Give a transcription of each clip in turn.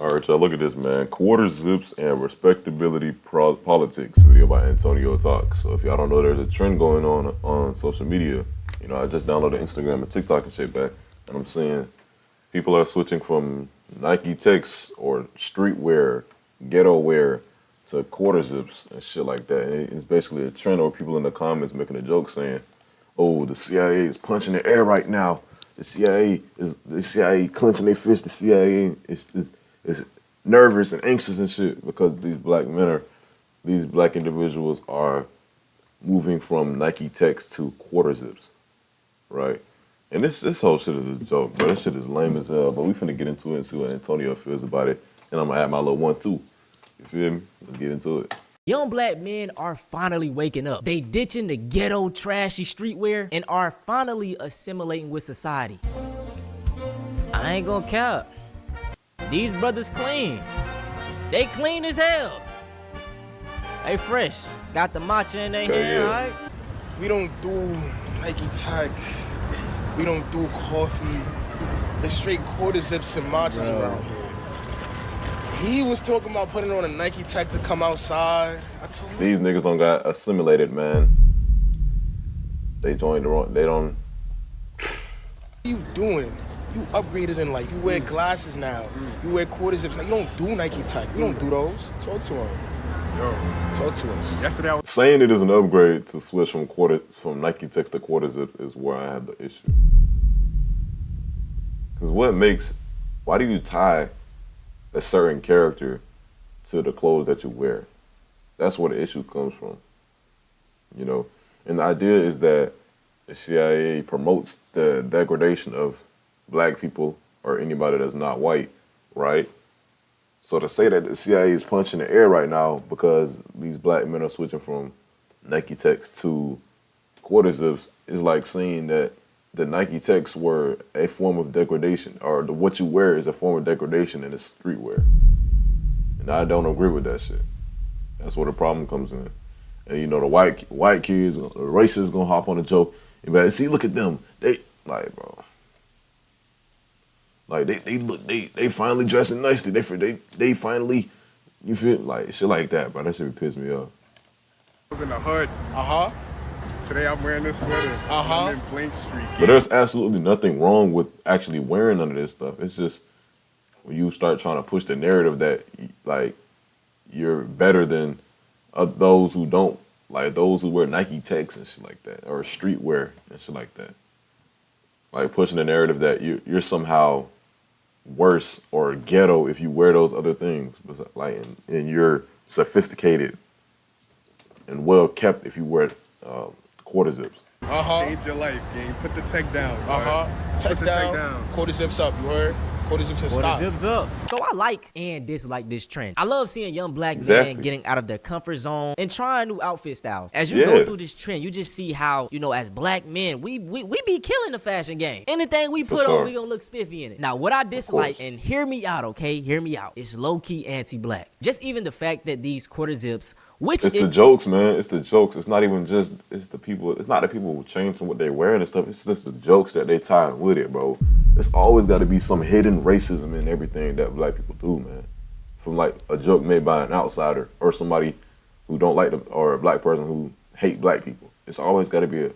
All right, y'all, look at this, man. Quarter zips and respectability politics video by Antonio Talks. So if y'all don't know, there's a trend going on social media. You know, I just downloaded Instagram and TikTok and shit back, and I'm seeing people are switching from Nike Techs or streetwear, ghetto wear to quarter zips and shit like that. And it's basically a trend, or people in the comments making a joke saying, "Oh, the CIA is punching the air right now. The CIA clenching their fist. The CIA is nervous and anxious and shit because these black individuals are moving from Nike Techs to quarter zips, right?" And this whole shit is a joke, bro. This shit is lame as hell. But we finna get into it and see what Antonio feels about it. And I'm gonna add my little 1-2. You feel me? Let's get into it. Young black men are finally waking up. They ditching the ghetto, trashy streetwear and are finally assimilating with society. I ain't gonna cap. These brothers clean. They clean as hell. They fresh. Got the matcha in their hand, yeah. right? We don't do Nike Tech. We don't do coffee. It's straight quarter zips and matchas around here. He was talking about putting on a Nike Tech to come outside. I told him, These niggas don't got assimilated, man. They joined the wrong. They don't. what are you doing? You upgraded in life. You wear glasses now. You wear quarter zips now. You don't do Nike Tech. You don't do those. Talk to him. Yo, Talk to us. yesterday I was Saying it is an upgrade to switch from Nike Techs to quarter zip is where I have the issue. Because why do you tie a certain character to the clothes that you wear? That's where the issue comes from. You know, and the idea is that the CIA promotes the degradation of black people or anybody that's not white, right? So to say that the CIA is punching the air right now because these black men are switching from Nike Techs to quarter zips is like saying that the Nike Techs were a form of degradation, or what you wear is a form of degradation and it's streetwear. And I don't agree with that shit. That's where the problem comes in. And you know, the white kids, the racists gonna hop on the joke and be like, see, look at them. They like, bro. Like they finally dressing nicely. They finally, you feel like shit like that, bro. That shit be pissing me off. in the hood. Uh-huh. Today I'm wearing this sweater. Uh-huh. I'm in Blink Street. But there's absolutely nothing wrong with actually wearing none of this stuff. It's just when you start trying to push the narrative that like you're better than those who don't, like those who wear Nike Techs and shit like that, or streetwear and shit like that. Like pushing the narrative that you're somehow worse or ghetto if you wear those other things, but like and you're sophisticated and well kept if you wear quarter zips. Uh-huh. Change your life, gang. Put the tech down. Uh-huh. Text down. Quarter zips up, you heard? Quarter zips and Quarter stop. zips up. So I like and dislike this trend. I love seeing young black Exactly. men getting out of their comfort zone and trying new outfit styles. As you Yeah. go through this trend, you just see how, you know, as black men, we be killing the fashion game. Anything we put sure. on, we gonna look spiffy in it. Now, what I dislike, course. and hear me out, okay? Hear me out. It's low-key anti-black. Just even the fact that these quarter zips, which It's the jokes, man. It's the jokes. It's not even just. It's the people. It's not the people who change from what they're wearing and stuff. It's just the jokes that they tie with it, bro. It's always got to be some hidden racism in everything that black people do, man. From like a joke made by an outsider or somebody who don't like them, or a black person who hate black people. It's always got to be a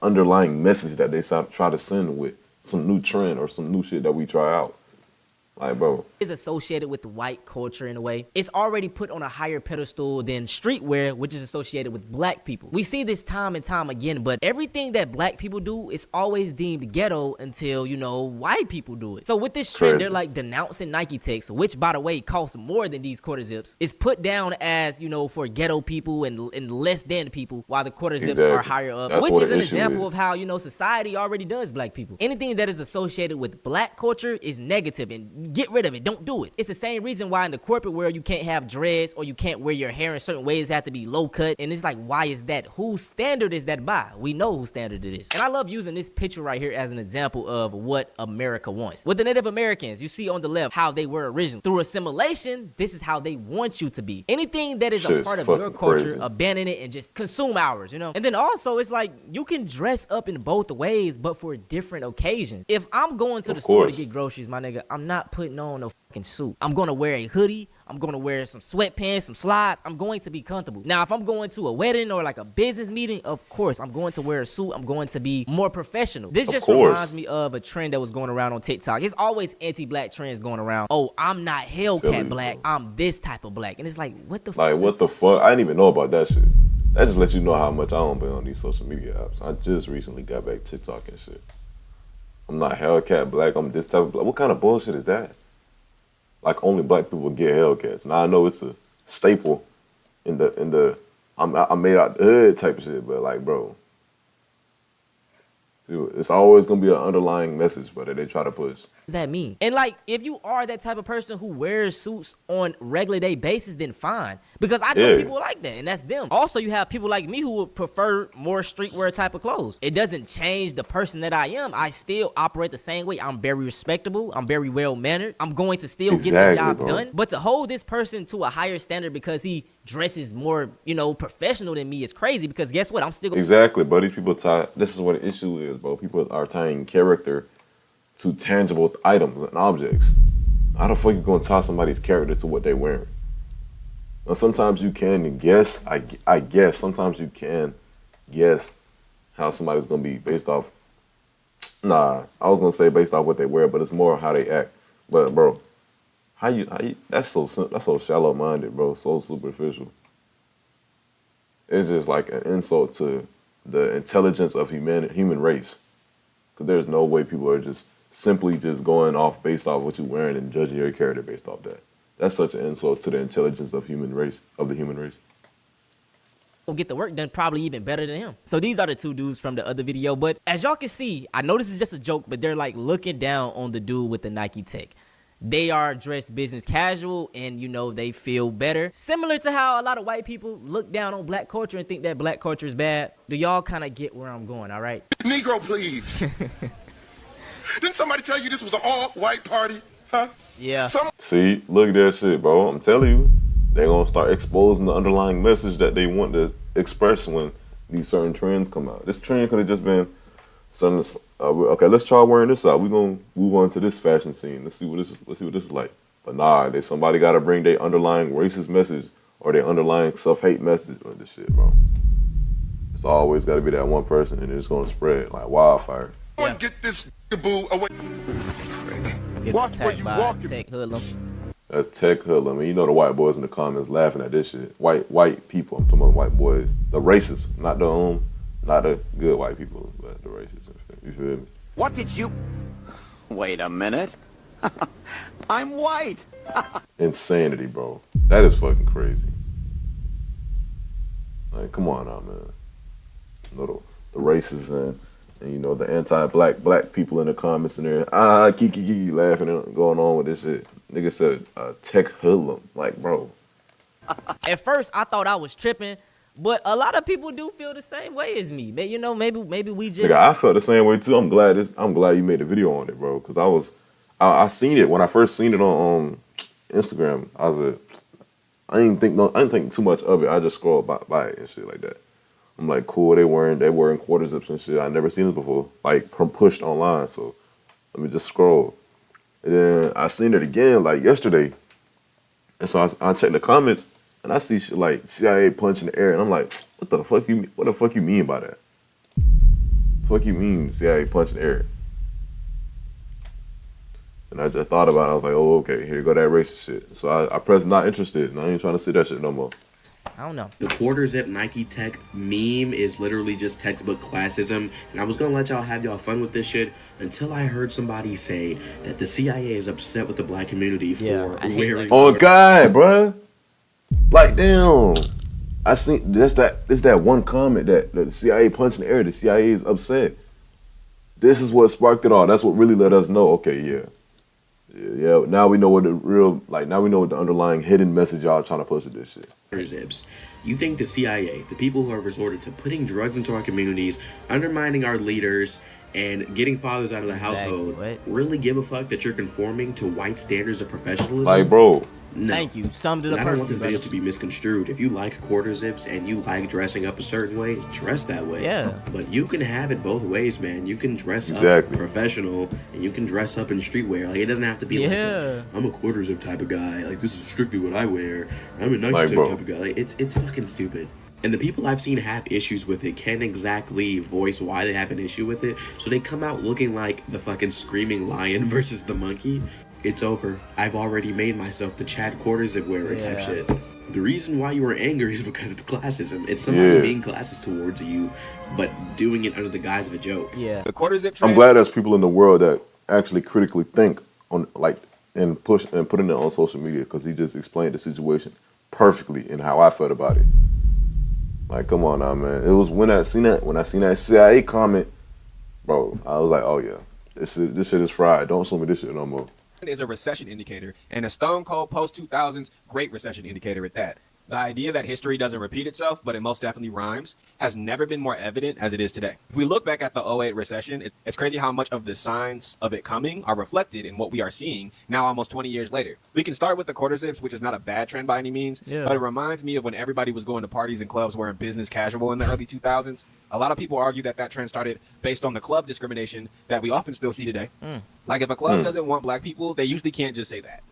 underlying message that they try to send with some new trend or some new shit that we try out. Like, bro. is associated with the white culture in a way. It's already put on a higher pedestal than streetwear, which is associated with black people. We see this time and time again, but everything that black people do is always deemed ghetto until, you know, white people do it. So with this trend, Crazy. they're like denouncing Nike Techs, which by the way costs more than these quarter zips. It's put down as, you know, for ghetto people and less than people, while the quarter zips Exactly. are higher up, That's which what is the an issue example is. of how, you know, society already does black people. Anything that is associated with black culture is negative, and get rid of it. Don't do it. It's the same reason why in the corporate world you can't have dreads or you can't wear your hair in certain ways. It have to be low cut. And it's like, why is that? Whose standard is that by? We know whose standard it is. And I love using this picture right here as an example of what America wants. With the Native Americans, you see on the left how they were originally. Through assimilation, this is how they want you to be. Anything that is a Shit's part of your fucking culture, crazy. abandon it and just consume ours, you know? And then also, it's like, you can dress up in both ways, but for different occasions. If I'm going to the store to course. get groceries, my nigga, I'm not putting on a fucking suit. I'm gonna wear a hoodie. I'm gonna wear some sweatpants, some slides. I'm going to be comfortable. Now, if I'm going to a wedding or like a business meeting, of course, I'm going to wear a suit. I'm going to be more professional. This just reminds me of a trend that was going around on TikTok. It's always anti-black trends going around. Oh, I'm not Hellcat black. I'm this type of black. And it's like, what the fuck? Like, what the fuck? I didn't even know about that shit. That just lets you know how much I don't be on these social media apps. I just recently got back TikTok and shit. I'm not Hellcat black. I'm this type of black. What kind of bullshit is that? Like, only black people get Hellcats. Now I know it's a staple in the I'm made out the hood type of shit, but like, bro, dude, it's always gonna be an underlying message, but that they try to push. What does that mean? And like, if you are that type of person who wears suits on regular day basis, then fine. Because I know people like that, and that's them. Also, you have people like me who would prefer more streetwear type of clothes. It doesn't change the person that I am. I still operate the same way. I'm very respectable. I'm very well-mannered. I'm going to still get the job done. But to hold this person to a higher standard because he dresses more, you know, professional than me is crazy, because guess what? I'm still Exactly, but these people this is what the issue is, bro. People are tying character to tangible items and objects. How the fuck you gonna tie somebody's character to what they're wearing? Now, sometimes you can guess. I guess sometimes you can guess how somebody's gonna be based off. Nah, I was gonna say based off what they wear, but it's more how they act. But bro, how you that's so shallow minded, bro. So superficial. It's just like an insult to the intelligence of human race. Cause there's no way people are just simply just going off based off what you're wearing and judging your character based off that. That's such an insult to the intelligence of the human race. Will get the work done probably even better than him. So these are the two dudes from the other video. But as y'all can see, I know this is just a joke, but they're like looking down on the dude with the Nike Tech. They are dressed business casual, and you know, they feel better. Similar to how a lot of white people look down on black culture and think that black culture is bad. Do y'all kind of get where I'm going, all right? Negro, please. Didn't somebody tell you this was an all-white party? Huh? Yeah. See, look at that shit, bro. I'm telling you, they're going to start exposing the underlying message that they want to express when these certain trends come out. This trend could have just been, okay, let's try wearing this out. We're going to move on to this fashion scene. Let's see what this is like. But nah, somebody got to bring their underlying racist message or their underlying self-hate message on this shit, bro. It's always got to be that one person, and it's going to spread like wildfire. Yeah. Get this boo away. Watch where you walking. Tech hoodlum. That tech hoodlum. I mean, you know the white boys in the comments laughing at this shit. White people. I'm talking about white boys. The racists, not the good white people, but the racists. You feel me? What did you? Wait a minute. I'm white. Insanity, bro. That is fucking crazy. Like, come on now, man. You know the racists and you know the anti-black people in the comments in there, kiki laughing and going on with this shit. Nigga said tech hoodlum. Like, bro. At first, I thought I was tripping, but a lot of people do feel the same way as me. You know, maybe we just. Nigga, I felt the same way too. I'm glad you made a video on it, bro. Cause I seen it when I first seen it on Instagram. I didn't think too much of it. I just scrolled by it and shit like that. I'm like, cool. They wearing quarter zips and shit. I never seen it before. Like pushed online. So let me just scroll. And then I seen it again like yesterday. And so I checked the comments and I see shit like CIA punch in the air. And I'm like, what the fuck you mean by that? The fuck you mean CIA punch in the air? And I just thought about it. I was like, oh, okay, here go that racist shit. So I pressed not interested. And I ain't trying to see that shit no more. I don't know. The quarter zip Nike Tech meme is literally just textbook classism, and I was gonna let y'all have y'all fun with this shit until I heard somebody say that the CIA is upset with the black community for wearing. Oh God, bruh. Like, damn. I seen this that one comment that the CIA punched in the air. The CIA is upset. This is what sparked it all. That's what really let us know. Okay, yeah. Now we know what now we know what the underlying hidden message y'all trying to push with this shit. Zips. You think the CIA, the people who have resorted to putting drugs into our communities, undermining our leaders, and getting fathers out of the household, really give a fuck that you're conforming to white standards of professionalism? Like, bro, No. Thank you. Summed it And up I don't want this perfectly, video to be misconstrued. If you like quarter zips and you like dressing up a certain way, dress that way. Yeah. But you can have it both ways, man. You can dress Exactly. up professional and you can dress up in streetwear. Like, it doesn't have to be like I'm a quarter zip type of guy. Like, this is strictly what I wear. I'm a Nike type of guy. Like, it's fucking stupid. And the people I've seen have issues with it can't exactly voice why they have an issue with it. So they come out looking like the fucking screaming lion versus the monkey. It's over. I've already made myself the Chad quarter zip wearer type shit. The reason why you were angry is because it's classism. It's somebody being classist towards you, but doing it under the guise of a joke. Yeah. The quarter zip trend. I'm glad there's people in the world that actually critically think on and put it on social media, because he just explained the situation perfectly and how I felt about it. Like, come on now, man. It was when I seen that CIA comment, bro, I was like, oh yeah, this shit is fried. Don't show me this shit no more. Is a recession indicator, and a stone cold post-2000s great recession indicator at that. The idea that history doesn't repeat itself, but it most definitely rhymes, has never been more evident as it is today. If we look back at the 08 recession, it's crazy how much of the signs of it coming are reflected in what we are seeing now almost 20 years later. We can start with the quarter zips, which is not a bad trend by any means, but it reminds me of when everybody was going to parties and clubs wearing business casual in the early 2000s. A lot of people argue that trend started based on the club discrimination that we often still see today. Like, if a club doesn't want black people, they usually can't just say that.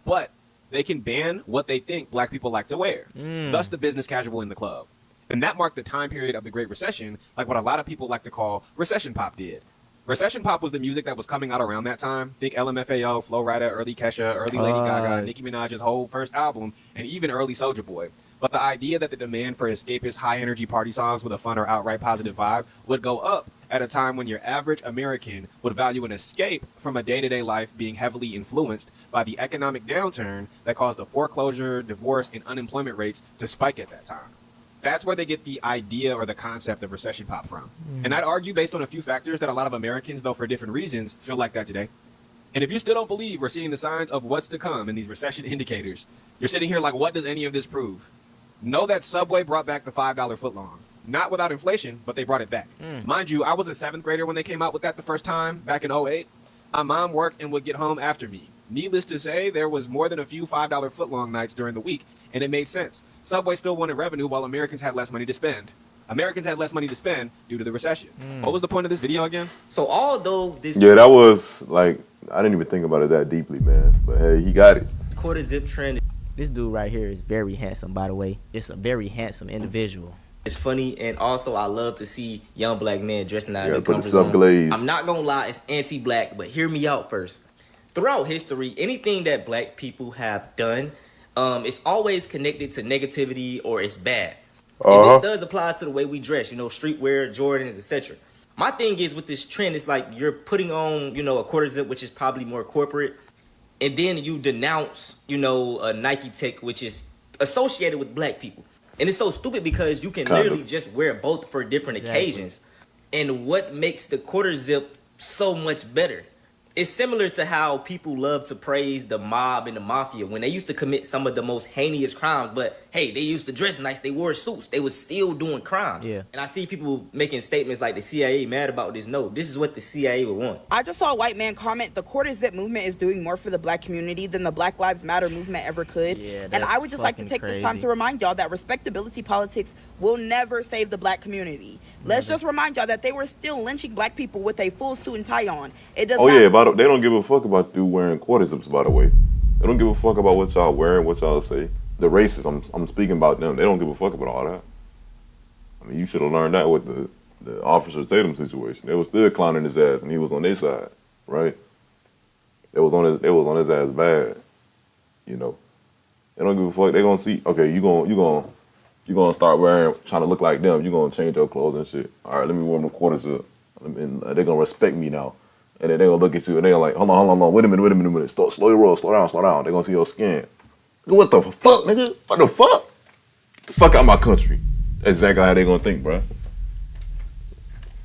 But they can ban what they think black people like to wear. Thus the business casual in the club. And that marked the time period of the Great Recession, like what a lot of people like to call recession pop did. Recession pop was the music that was coming out around that time. Think LMFAO, Flo Rida, early Kesha, early Lady Gaga, Nicki Minaj's whole first album, and even early Soulja Boy. But the idea that the demand for escapist, high-energy party songs with a fun or outright positive vibe would go up at a time when your average American would value an escape from a day-to-day life being heavily influenced by the economic downturn that caused the foreclosure, divorce, and unemployment rates to spike at that time. That's where they get the idea or the concept of recession pop from. And I'd argue, based on a few factors, that a lot of Americans, though for different reasons, feel like that today. And if you still don't believe we're seeing the signs of what's to come in these recession indicators, you're sitting here like, what does any of this prove? Know that Subway brought back the $5 footlong. Not without inflation, but they brought it back. Mind you, I was a 7th grader when they came out with that the first time, back in 08. My mom worked and would get home after me. Needless to say, there was more than a few $5 footlong nights during the week, and it made sense. Subway still wanted revenue while Americans had less money to spend. Americans had less money to spend due to the recession. What was the point of this video again? So although this that was like, I didn't even think about it that deeply, man. But hey, he got it. quarter zip trend, this dude right here is very handsome, by the way. It's a very handsome individual. It's funny, and also I love to see young black men dressing out of their put the comfort stuff zone. glaze. I'm not gonna lie, it's anti-black, but hear me out first. Throughout history, anything that black people have done, it's always connected to negativity or it's bad. And this does apply to the way we dress, you know, streetwear, Jordans, etc. My thing is with this trend, it's like you're putting on, you know, a quarter zip, which is probably more corporate, and then you denounce, you know, a Nike Tech, which is associated with black people. And it's so stupid because you can literally just wear both for different occasions. And what makes the quarter zip so much better? It's similar to how people love to praise the mob and the mafia when they used to commit some of the most heinous crimes. But hey, they used to dress nice. They wore suits. They was still doing crimes. And I see people making statements like the CIA mad about this. No, this is what the CIA would want. I just saw a white man comment, the quarter zip movement is doing more for the black community than the Black Lives Matter movement ever could. And I would just like to take this time to remind y'all that respectability politics will never save the black community. Let's just remind y'all that they were still lynching black people with a full suit and tie on. It does they don't give a fuck about you wearing quarter zips, by the way. They don't give a fuck about what y'all wearing, what y'all say. The racists, I'm speaking about them. They don't give a fuck about all that. I mean, you should have learned that with the Officer Tatum situation. They was still clowning his ass, and he was on their side, right? They was on his ass bad, you know. They don't give a fuck. They gonna see. Okay, you gonna start wearing, trying to look like them. You gonna change your clothes and shit. All right, let me wear my quarter zip, and they gonna respect me now. And then they gonna look at you and they gonna like, hold on, wait a minute. Slow your roll, slow down. They gonna see your skin. What the fuck, nigga? What the fuck? Get the fuck out of my country. That's exactly how they gonna think, bro.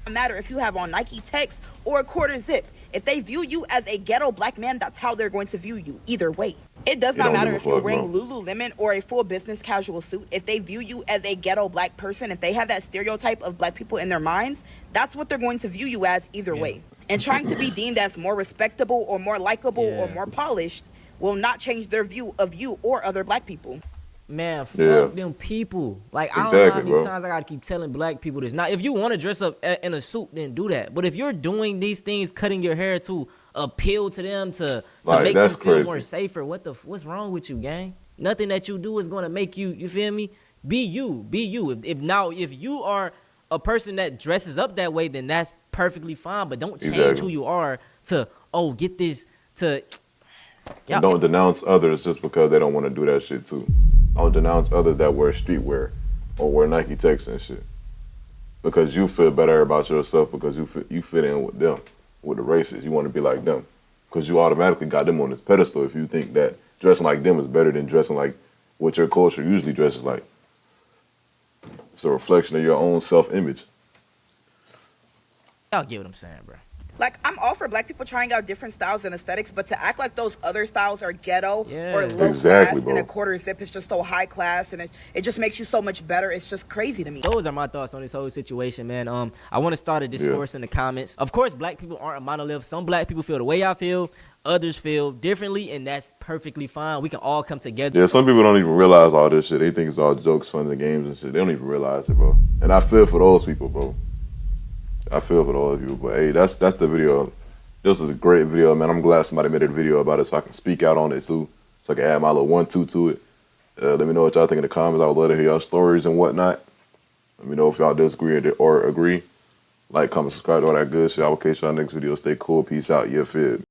No matter if you have on Nike Techs or a quarter zip. If they view you as a ghetto black man, that's how they're going to view you. Either way. It does not matter if you're wearing Lululemon or a full business casual suit. If they view you as a ghetto black person, if they have that stereotype of black people in their minds, that's what they're going to view you as either way. And trying to be deemed as more respectable or more likable or more polished, will not change their view of you or other black people. Man, fuck them people. Like, I don't know how many times I gotta keep telling black people this. Now, if you want to dress up in a suit, then do that. But if you're doing these things, cutting your hair to appeal to them, to make them feel more safer, what's wrong with you, gang? Nothing that you do is gonna make you feel me? Be you. If you are a person that dresses up that way, then that's perfectly fine. But don't change who you are to get this to. And don't denounce others just because they don't want to do that shit too. Don't denounce others that wear streetwear or wear Nike Techs and shit. Because you feel better about yourself because you fit in with them, with the races. You want to be like them. Because you automatically got them on this pedestal if you think that dressing like them is better than dressing like what your culture usually dresses like. It's a reflection of your own self-image. Y'all get what I'm saying, bro. Like, I'm all for black people trying out different styles and aesthetics, but to act like those other styles are ghetto or low class and a quarter zip is just so high class and it just makes you so much better. It's just crazy to me. Those are my thoughts on this whole situation, man. I want to start a discourse in the comments. Of course, black people aren't a monolith. Some black people feel the way I feel. Others feel differently, and that's perfectly fine. We can all come together. Yeah, some people don't even realize all this shit. They think it's all jokes, fun, and games and shit. They don't even realize it, bro. And I feel for those people, bro. I feel for those people. But hey, that's the video. This is a great video, man. I'm glad somebody made a video about it so I can speak out on it too. So I can add my little 1-2 to it. Let me know what y'all think in the comments. I would love to hear y'all stories and whatnot. Let me know if y'all disagree or agree. Like, comment, subscribe, all that good shit. I will catch y'all next video. Stay cool. Peace out. Yeah, fib.